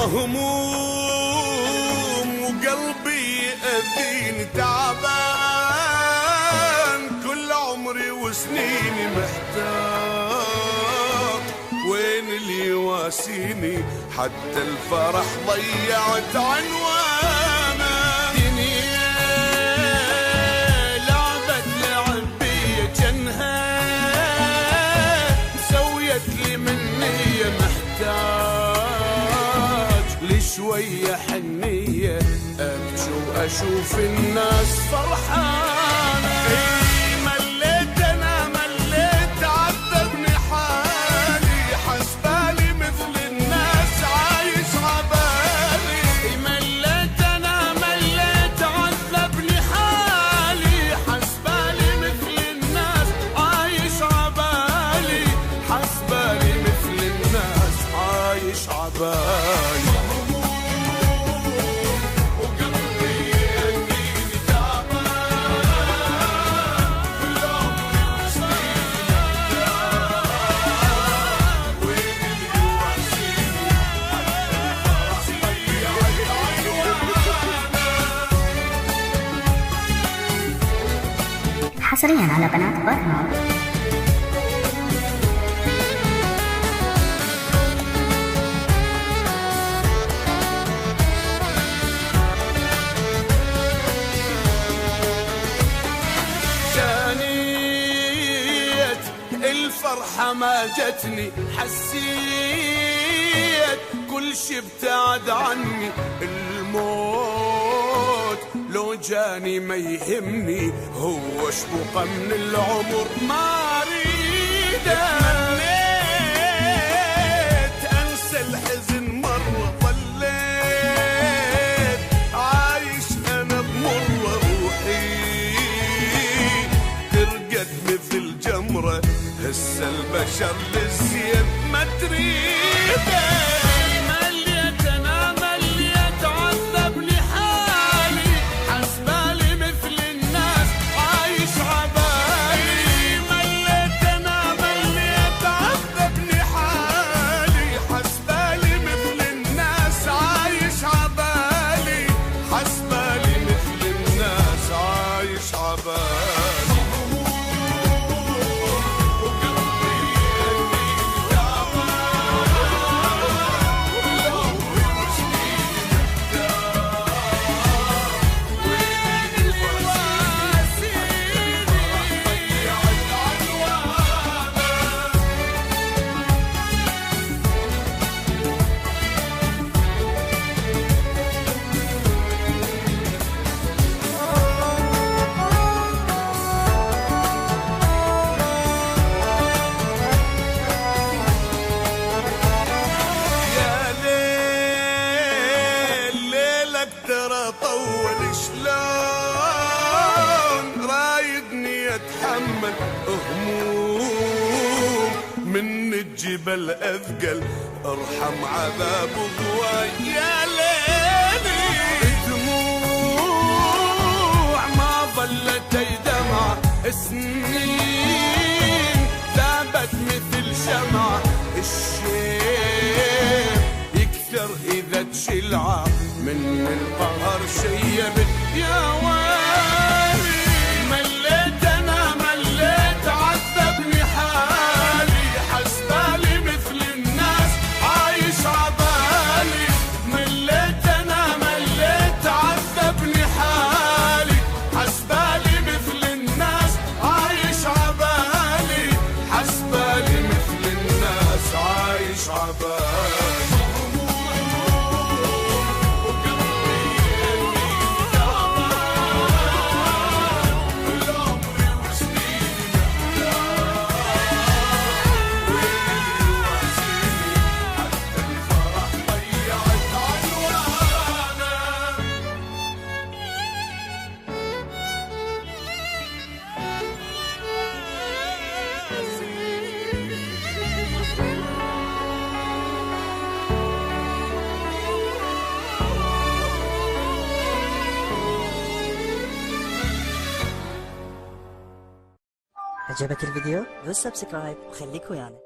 مهموم وقلبي يأذيني تعبان، كل عمري وسنيني محتار، وين اللي يواسيني؟ حتى الفرح ضيعت عنوانه. دنيا لعبت لعبية جنها، سويت لي منية محتاج لشوية حنية، أبكي وأشوف الناس فرحانة. مليت أنا مليت عذبني حالي، حسبالي مثل الناس عايش عبالي. مليت أنا مليت عذبني حالي، حسبالي مثل الناس عايش عبالي، حسبالي مثل الناس عايش عبالي. حصريا على قناة برهام. جانيت الفرحة ما جتني، حسيت كل شي ابتعد عني. الموت لو جاني ما يهمني، هو شبوقة من العمر ما اريده. تمنيت انسى الحزن مرة، ظليت عايش انا بمر روحي، ترقد مثل جمرة، هسه البشر للزين ما تريده. طول شلون رايدني اتحمل هموم من الجبل اثقل، ارحم عذاب ضواي يا ليلي. دموع ما ظلت دمعة، سنين ذابت مثل شمعة. الشيب يكثر اذا تشلعه، من القهر شيبت يا ويلي. مليت انا مليت عذبني حالي، حسبالي مثل الناس عايش عبالي. مليت انا مليت عذبني حالي، حسبالي مثل الناس عايش عبالي، حسبالي مثل الناس عايش عبالي. عجبك الفيديو؟ دوس سبسكرايب وخليك ويانا.